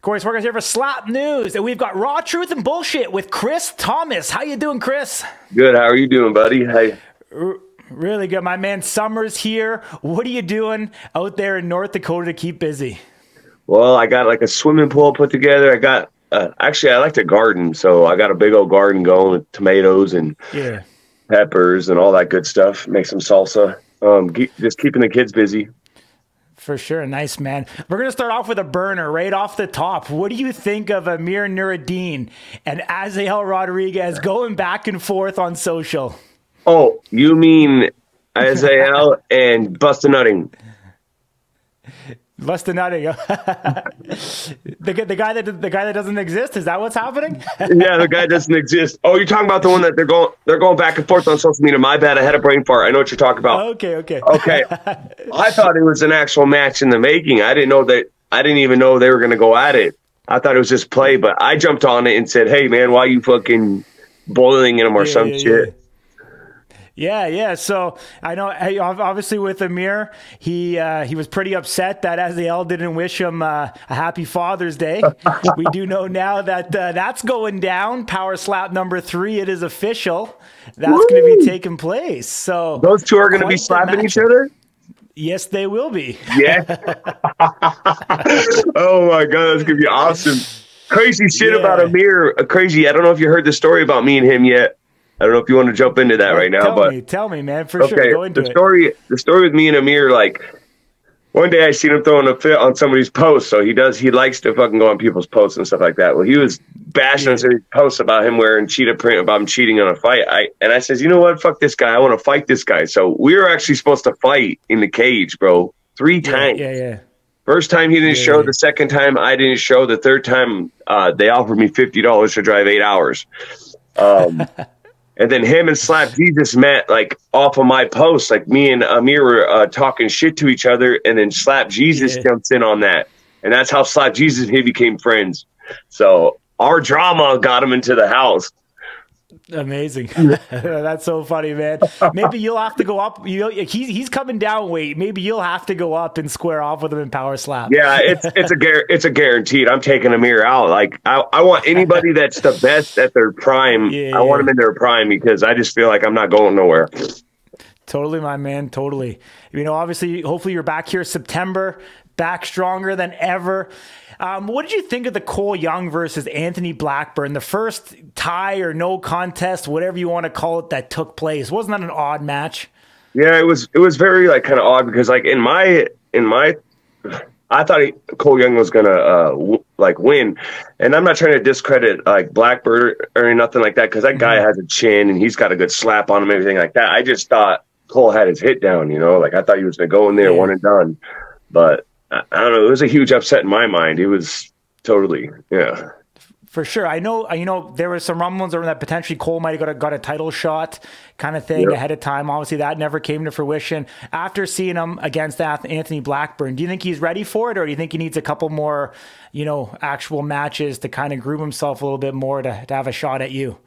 Corey Swergers here for Slap News, and we've got Raw Truth and Bullshit with Chris Thomas. How you doing, Chris? Good. How are you doing, buddy? Hey. Really good, my man. Summer's here. What are you doing out there in North Dakota to keep busy? Well, I got like a swimming pool put together. I got actually I like to garden, so I got a big old garden going with tomatoes and peppers and all that good stuff. Make some salsa. Just keeping the kids busy. For sure. Nice, man. We're going to start off with a burner right off the top. What do you think of Amir Nuruddin and Azael Rodriguez going back and forth on social? Oh, you mean Azael and Busta Nutting? Busta Nutting. the guy that doesn't exist. Is that what's happening? Yeah, the guy doesn't exist. Oh, you're talking about the one that they're going back and forth on social media. My bad. I had a brain fart. I know what you're talking about. Okay. I thought it was an actual match in the making. I didn't even know they were going to go at it. I thought it was just play, but I jumped on it and said, "Hey, man, why are you fucking boiling him or some shit?" Yeah. So I know, obviously, with Amir, he was pretty upset that Azael didn't wish him a happy Father's Day. We do know now that that's going down. Power Slap number 3. It is official. That's going to be taking place. So those two are going to be slapping each other. Yes, they will be. Yeah. Oh my God, that's gonna be awesome. Crazy shit about Amir. Crazy. I don't know if you heard the story about me and him yet. I don't know if you want to jump into that right now, tell me, man, for sure. Go into the story with me and Amir, like one day I seen him throwing a fit on somebody's post. So he likes to fucking go on people's posts and stuff like that. Well, he was bashing on somebody's posts about him wearing cheetah print, about him cheating on a fight. I says, you know what? Fuck this guy. I want to fight this guy. So we were actually supposed to fight in the cage, bro. 3 times. Yeah. First time he didn't show. The second time I didn't show. The third time they offered me $50 to drive 8 hours. And then him and Slap Jesus met like off of my post. Like me and Amir were talking shit to each other, and then Slap Jesus jumps in on that. And that's how Slap Jesus and he became friends. So our drama got him into the house. Amazing. That's so funny, man. Maybe you'll have to go up. He's coming down weight. Maybe you'll have to go up and square off with him in Power Slap. Yeah, it's a guaranteed. I'm taking Amir out. Like I want anybody that's the best at their prime. I want them in their prime because I just feel like I'm not going nowhere. Totally, my man. Totally. You know, obviously, hopefully you're back here September, back stronger than ever. What did you think of the Cole Young versus Anthony Blackburn, the first tie or no contest, whatever you want to call it, that took place? Wasn't that an odd match? Yeah, it was very like kind of odd because like in my I thought Cole Young was gonna like win, and I'm not trying to discredit like Blackburn or nothing like that because that guy has a chin and he's got a good slap on him, everything like that. I just thought Cole had his hit down, you know, like I thought he was gonna go in there one and done, but I don't know. It was a huge upset in my mind. It was totally, For sure. I know there were some rumblings around that potentially Cole might have got a title shot kind of thing ahead of time. Obviously, that never came to fruition. After seeing him against Anthony Blackburn, do you think he's ready for it, or do you think he needs a couple more, actual matches to kind of groom himself a little bit more to have a shot at you?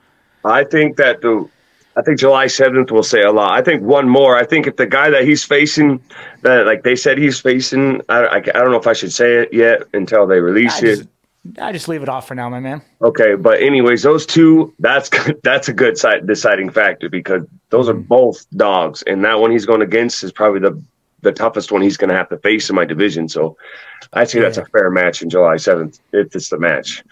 I think July 7th will say a lot. I think one more. I think if the guy that he's facing, that like they said he's facing, I don't know if I should say it yet until they release it. I just leave it off for now, my man. Okay, but anyways, those two, that's a good deciding factor because those are both dogs, and that one he's going against is probably the toughest one he's going to have to face in my division. So I say that's a fair match in July 7th if it's the match.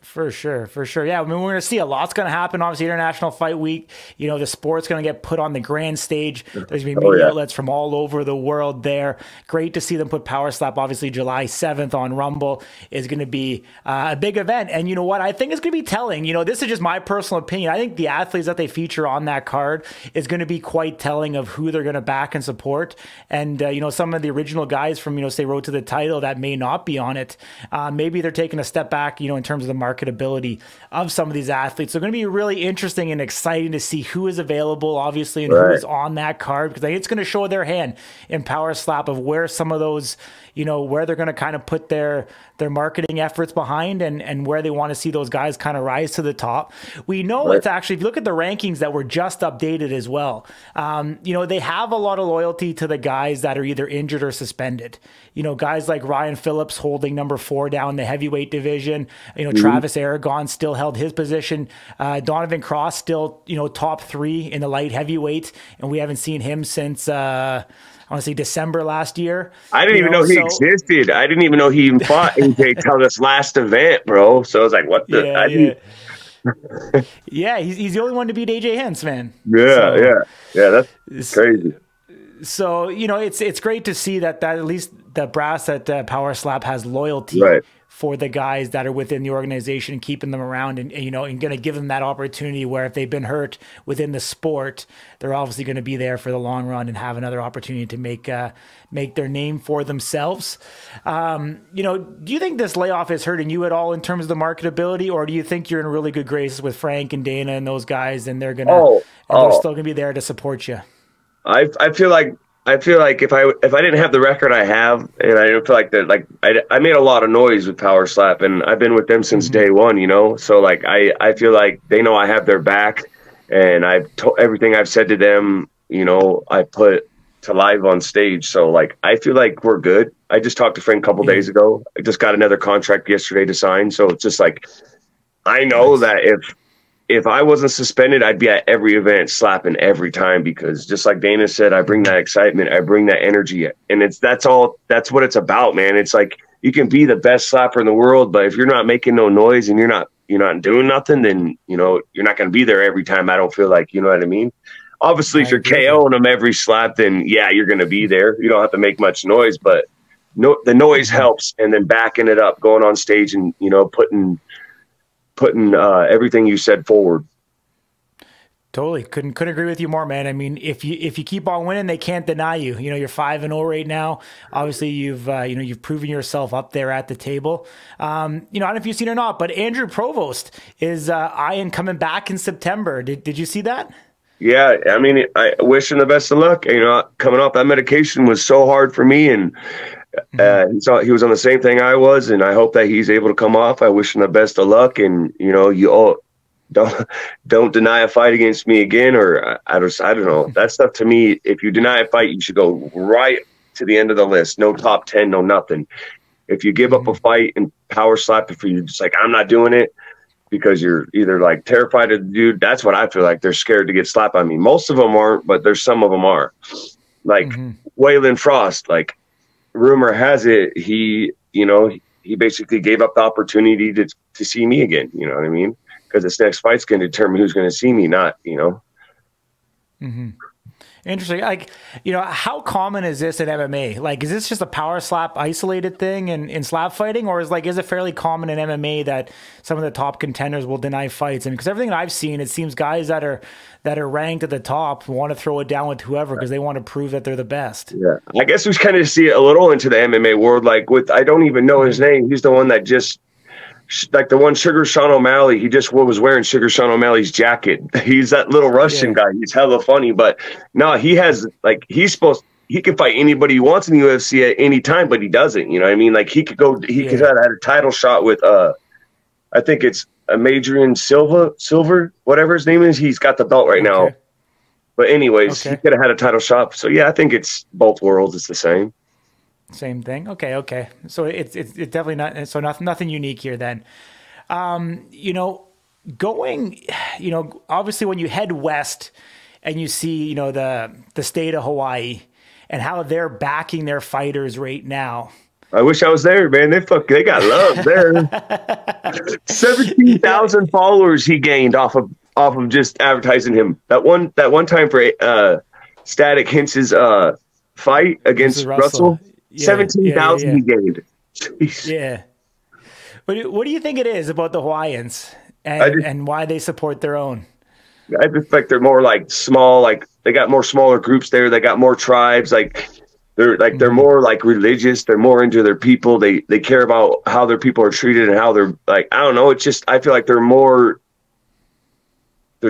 For sure. Yeah, I mean, we're going to see a lot's going to happen. Obviously, International Fight Week, the sport's going to get put on the grand stage. There's going to be media outlets from all over the world there. Great to see them put Power Slap. Obviously, July 7th on Rumble is going to be a big event. And you know what? I think it's going to be telling. This is just my personal opinion. I think the athletes that they feature on that card is going to be quite telling of who they're going to back and support. And, some of the original guys from, say, Road to the Title that may not be on it, maybe they're taking a step back, in terms of the market marketability of some of these athletes. So it's going to be really interesting and exciting to see who is available, obviously, and who is on that card, because I think it's going to show their hand in Power Slap of where some of those, where they're going to kind of put their marketing efforts behind, and where they want to see those guys kind of rise to the top. We know it's actually, if you look at the rankings that were just updated as well, they have a lot of loyalty to the guys that are either injured or suspended. Guys like Ryan Phillips holding number 4 down the heavyweight division. Travis Aragon still held his position. Donovan Cross still, top 3 in the light heavyweight, and we haven't seen him since I want to say December last year. I didn't even know he existed. I didn't even know he even fought AJ till this last event, bro. So I was like, what the? Yeah, he's the only one to beat AJ Hens, man. Yeah, that's crazy. So, it's great to see that at least the brass at Power Slap has loyalty for the guys that are within the organization and keeping them around, and going to give them that opportunity where if they've been hurt within the sport, they're obviously going to be there for the long run and have another opportunity to make their name for themselves. Do you think this layoff is hurting you at all in terms of the marketability, or do you think you're in really good graces with Frank and Dana and those guys, and they're still going to be there to support you? I feel like if I didn't have the record I have, and I didn't feel like that, like I made a lot of noise with Power Slap, and I've been with them since day one, So like I feel like they know I have their back, and I've told everything I've said to them, I put to live on stage. So like I feel like we're good. I just talked to Frank a couple days ago. I just got another contract yesterday to sign. So it's just like I know that if I wasn't suspended, I'd be at every event slapping every time, because just like Dana said, I bring that excitement, I bring that energy, and that's what it's about, man. It's like you can be the best slapper in the world, but if you're not making no noise and you're not doing nothing, then you're not going to be there every time. I don't feel like, you know what I mean? Obviously, if you're KOing them every slap, then yeah, you're going to be there. You don't have to make much noise, but the noise helps, and then backing it up, going on stage and putting everything you said forward. Totally. Couldn't agree with you more, man. I mean, if you keep on winning, they can't deny you. You're 5-0 right now. Obviously, you've proven yourself up there at the table. I don't know if you've seen it or not, but Andrew Provost is eyeing coming back in September. Did you see that? Yeah, I mean, I wish him the best of luck. Coming off that medication was so hard for me, and he was on the same thing I was, and I hope that he's able to come off. I wish him the best of luck, and you all don't deny a fight against me again, or I don't know. That stuff to me, if you deny a fight, you should go right to the end of the list. No top 10, no nothing. If you give up a fight and Power Slap, if you're just like, I'm not doing it because you're either like terrified of the dude, that's what I feel like. They're scared to get slapped. I mean, most of them aren't, but there's some of them are. Like Waylon Frost, like rumor has it, he basically gave up the opportunity to see me again. You know what I mean? Because this next fight's going to determine who's going to see me, not. Interesting. Like, how common is this in MMA? Like, is this just a Power Slap isolated thing in slap fighting, or is it fairly common in MMA that some of the top contenders will deny fights? I mean, because everything that I've seen, it seems guys that are ranked at the top want to throw it down with whoever because they want to prove that they're the best. Yeah, I guess we kind of see it a little into the MMA world. Like I don't even know his name. He's the one that just. Like the one Sugar Sean O'Malley, he just was wearing Sugar Sean O'Malley's jacket. He's that little Russian guy. He's hella funny, but no, he has he can fight anybody he wants in the UFC at any time, but he doesn't. You know what I mean? Like he could have had a title shot with I think it's Adrian Silver, whatever his name is. He's got the belt right now. But anyways, he could have had a title shot. So yeah, I think it's both worlds. It's the same. Same thing. Okay. So it's definitely not. So nothing unique here then. Going, obviously when you head west and you see, the state of Hawaii and how they're backing their fighters right now. I wish I was there, man. They got love there. 17,000 followers he gained off of just advertising him. That one time for Static Hintz's fight against Russell. 17,000 he gained. Jeez. Yeah. What do you think it is about the Hawaiians and why they support their own? I just think they're more like small, like they got more smaller groups there. They got more tribes. Like they're more like religious. They're more into their people. They care about how their people are treated and how they're like, I don't know. It's just, I feel like they're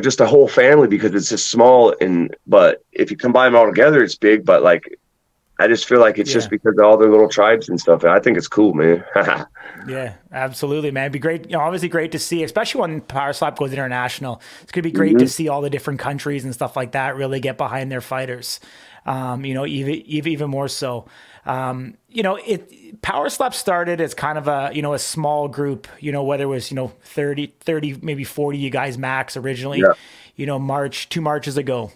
just a whole family because it's just small. But if you combine them all together, it's big. But like, I just feel like it's just because of all their little tribes and stuff. And I think it's cool, man. Yeah, absolutely, man. It'd be great. Obviously great to see, especially when Power Slap goes international. It's going to be great to see all the different countries and stuff like that really get behind their fighters. Even more so. Power Slap started as kind of a small group, whether it was, 30, maybe 40 you guys max originally, 2 marches ago.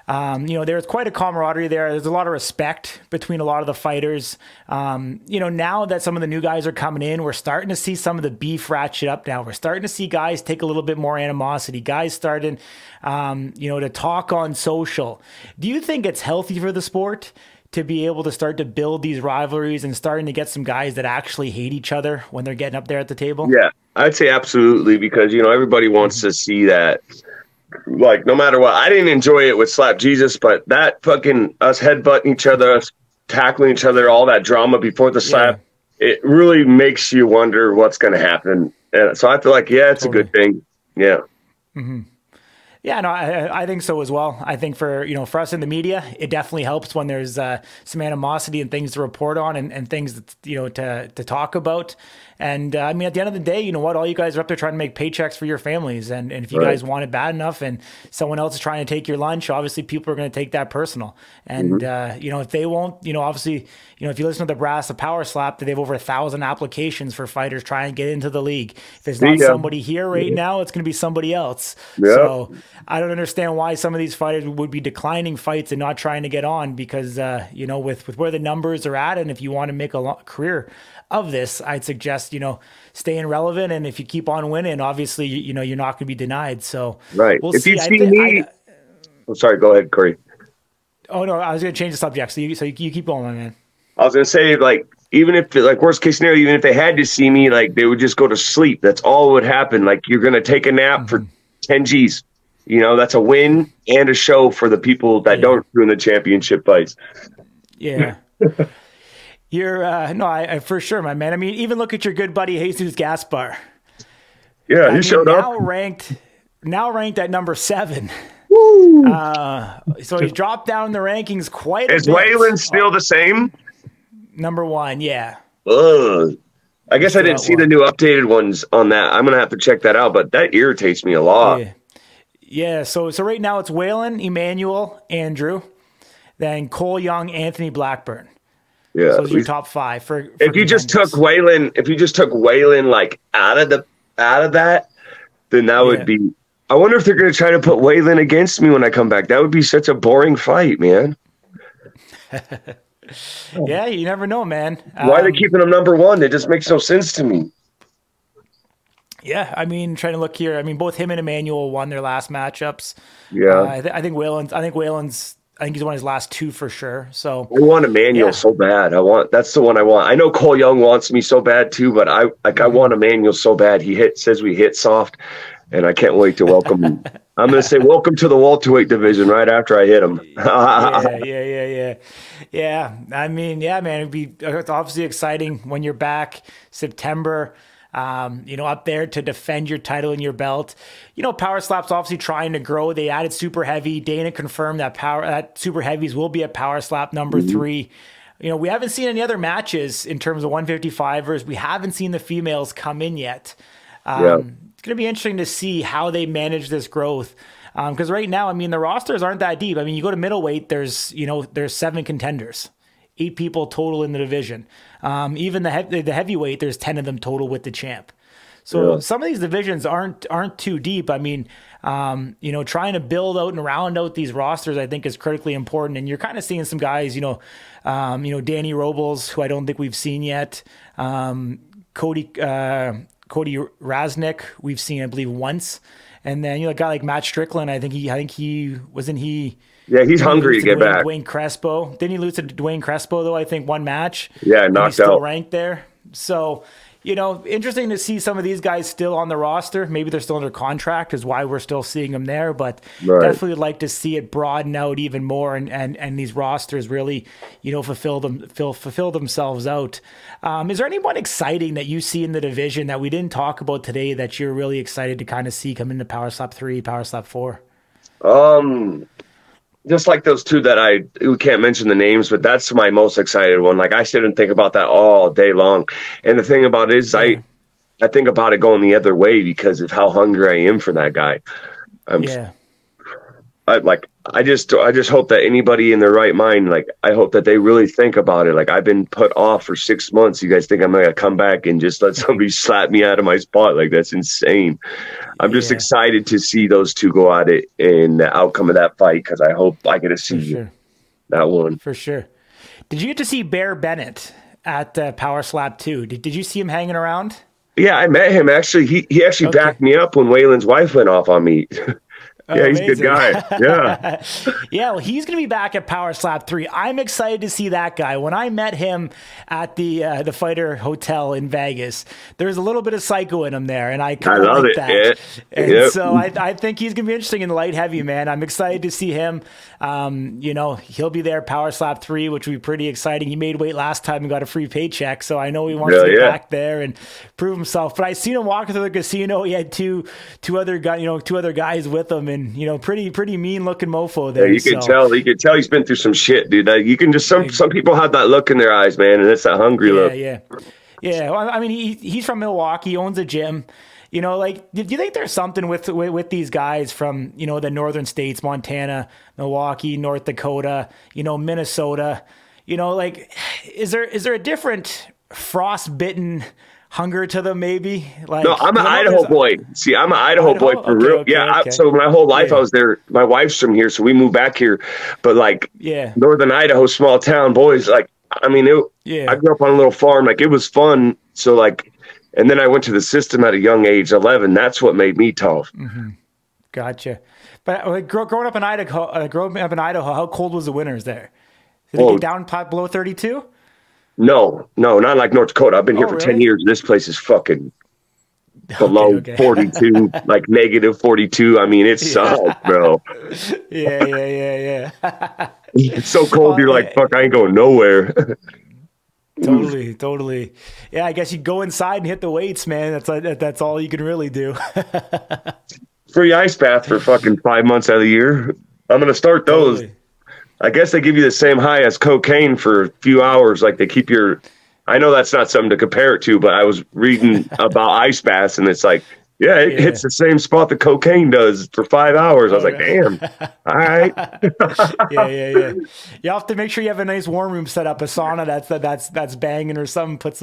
There's quite a camaraderie there. There's a lot of respect between a lot of the fighters. Now that some of the new guys are coming in, we're starting to see some of the beef ratchet up now. We're starting to see guys take a little bit more animosity. Guys starting, to talk on social. Do you think it's healthy for the sport to be able to start to build these rivalries and starting to get some guys that actually hate each other when they're getting up there at the table? Yeah, I'd say absolutely, because, everybody wants to see that. Like, no matter what, I didn't enjoy it with Slap Jesus, but that fucking us headbutting each other, us tackling each other, all that drama before the slap, it really makes you wonder what's going to happen. And so I feel like, it's a good thing. Yeah. Yeah, no, I think so as well. I think for us in the media, it definitely helps when there's some animosity and things to report on and things to talk about. And at the end of the day, you know what? All you guys are up there trying to make paychecks for your families. And if you guys want it bad enough and someone else is trying to take your lunch, obviously people are going to take that personal. And, if they won't, obviously, if you listen to the brass of Power Slap, they have over 1,000 applications for fighters trying to get into the league. If there's not somebody here right now, it's going to be somebody else. So I don't understand why some of these fighters would be declining fights and not trying to get on because, with where the numbers are at, and if you want to make a career of this, I'd suggest, staying relevant. And if you keep on winning, obviously, you're not going to be denied. So we'll if see. You see me, I'm sorry, go ahead, Corey. Oh no, I was going to change the subject. So you keep going, my man. I was going to say, like, even if, like, worst case scenario, even if they had to see me, like, they would just go to sleep. That's all that would happen. Like, you're going to take a nap for 10 G's. That's a win and a show for the people that don't do in the championship fights. Yeah. You're I for sure, my man. Even look at your good buddy Jesus Gaspar. Yeah, he showed up. Now ranked at number 7. Woo. So he's dropped down in the rankings quite a bit. Is Waylon still the same? Number 1, yeah. I guess I didn't see the new updated ones on that. I'm gonna have to check that out, but that irritates me a lot. Yeah. So right now it's Waylon, Emmanuel, Andrew, then Cole Young, Anthony Blackburn. Yeah, so those are your top 5 for if you just took Waylon like out of that, then that would be. I wonder if they're going to try to put Waylon against me when I come back. That would be such a boring fight, man. Yeah, you never know, man. Why are they keeping him number 1? It just makes no sense to me. Yeah, trying to look here. Both him and Emmanuel won their last matchups. Yeah, I think Waylon's. I think he's won his last 2 for sure. So I want Emmanuel so bad. That's the one I want. I know Cole Young wants me so bad too, but I want Emmanuel so bad. He says we hit soft, and I can't wait to welcome him. I'm going to say welcome to the welterweight division right after I hit him. Yeah. Man, it's obviously exciting when you're back September. Up there to defend your title and your belt. Power Slap's obviously trying to grow. They added Super Heavy. Dana confirmed that Super Heavies will be at Power Slap number 3. We haven't seen any other matches in terms of 155ers. We haven't seen the females come in yet. It's going to be interesting to see how they manage this growth. Because right now, the rosters aren't that deep. You go to middleweight, there's 7 contenders. 8 people total in the division. Even the heavyweight, there's 10 of them total with the champ. So some of these divisions aren't too deep. Trying to build out and round out these rosters, I think, is critically important. And you're kind of seeing some guys, Danny Robles, who I don't think we've seen yet. Cody Raznick, we've seen, I believe, once. And then a guy like Matt Strickland, I think he wasn't he. Yeah, he's hungry to get back. Dwayne Crespo. Didn't he lose to Dwayne Crespo, though, I think, one match? Yeah, knocked he's still out. Ranked there. So you know, interesting to see some of these guys still on the roster. Maybe they're still under contract is why we're still seeing them there, but definitely would like to see it broaden out even more and these rosters really, you know, fulfill themselves out. Is there anyone exciting that you see in the division that we didn't talk about today that you're really excited to kind of see come into Power Slap 3, Power Slap 4? Just like those two that we can't mention the names, but that's my most excited one. Like I sit and think about that all day long. And the thing about it is I think about it going the other way because of how hungry I am for that guy. I just hope that anybody in their right mind, like I hope that they really think about it. Like I've been put off for 6 months. You guys think I'm going to come back and just let somebody slap me out of my spot? Like that's insane. I'm just excited to see those two go at it and the outcome of that fight because I hope I get to see that one. For sure. Did you get to see Bear Bennett at Power Slap 2? Did you see him hanging around? Yeah, I met him actually. He actually backed me up when Waylon's wife went off on me. Yeah, he's a good guy. Yeah. Yeah, well, he's going to be back at Power Slap 3. I'm excited to see that guy. When I met him at the Fighter Hotel in Vegas, there's a little bit of psycho in him there, and I kind of like that. Yeah. And so I think he's going to be interesting in the light heavy, man. I'm excited to see him. You know, he'll be there Power Slap 3, which will be pretty exciting. He made weight last time and got a free paycheck, so I know he wants to get back there and prove himself. But I seen him walking through the casino. He had two other guys with him. And you know, pretty mean looking mofo there. Yeah, you can tell. You can tell he's been through some shit, dude. You can just some people have that look in their eyes, man, and it's that hungry look. Yeah. Well, I mean, he's from Milwaukee, he owns a gym. You know, like, do you think there's something with these guys from, you know, the northern states, Montana, Milwaukee, North Dakota, you know, Minnesota? You know, like, is there a different frostbitten hunger to them, maybe? Like, no, I'm an Idaho boy. See, I'm an Idaho boy for real. Okay. So my whole life I was there. My wife's from here, so we moved back here. But like, northern Idaho, small town boys. Like, I mean, I grew up on a little farm. Like, it was fun. So like, and then I went to the system at a young age, 11. That's what made me tough. Gotcha. But like, growing up in Idaho, how cold was the winters there? Did it get down below 32? No, not like North Dakota. I've been here for 10 years. This place is fucking below 42, like negative 42. I mean, it sucks, bro. Yeah. It's so cold. You're like, fuck, I ain't going nowhere. Totally. Yeah, I guess you go inside and hit the weights, man. That's all you can really do. Free ice bath for fucking 5 months out of the year. I'm going to start those. Totally. I guess they give you the same high as cocaine for a few hours. Like they keep your, I know that's not something to compare it to, but I was reading about ice baths and it's like, it hits the same spot that cocaine does for 5 hours. I was like, damn. All right. Yeah. You have to make sure you have a nice warm room set up, a sauna that's banging or something. Put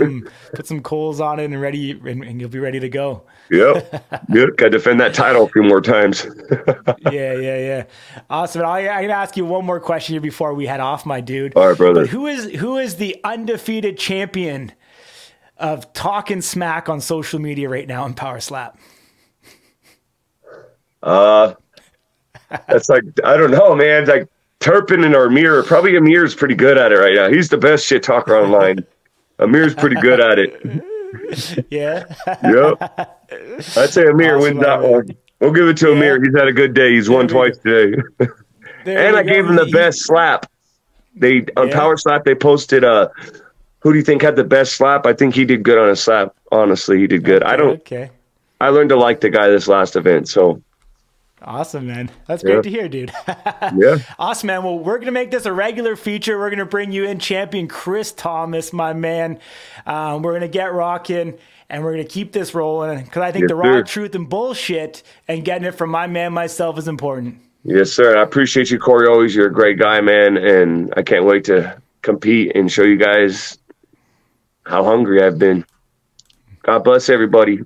some coals on it and you'll be ready to go. Yep. Got to defend that title a few more times. Yeah. Awesome. I'm gonna ask you one more question here before we head off, my dude. All right, brother. But who is the undefeated champion of talking smack on social media right now in Power Slap? That's like, I don't know, man. It's like Turpin and Amir. Probably Amir's pretty good at it right now. He's the best shit talker online. Amir's pretty good at it. Yeah. Yep. I'd say Amir wins that one. We'll give it to Amir. He's had a good day. He's won twice today. And I gave him the best slap. On Power Slap they posted who do you think had the best slap? I think he did good on a slap. Honestly, he did good. I learned to like the guy this last event, so. Awesome, man. That's great to hear, dude. Awesome, man. Well, we're going to make this a regular feature. We're going to bring you in champion Chris Thomas, my man. We're going to get rocking, and we're going to keep this rolling because I think the raw truth and bullshit and getting it from my man, myself is important. Yes, sir. I appreciate you, Corey. Always, you're a great guy, man, and I can't wait to compete and show you guys how hungry I've been. God bless everybody.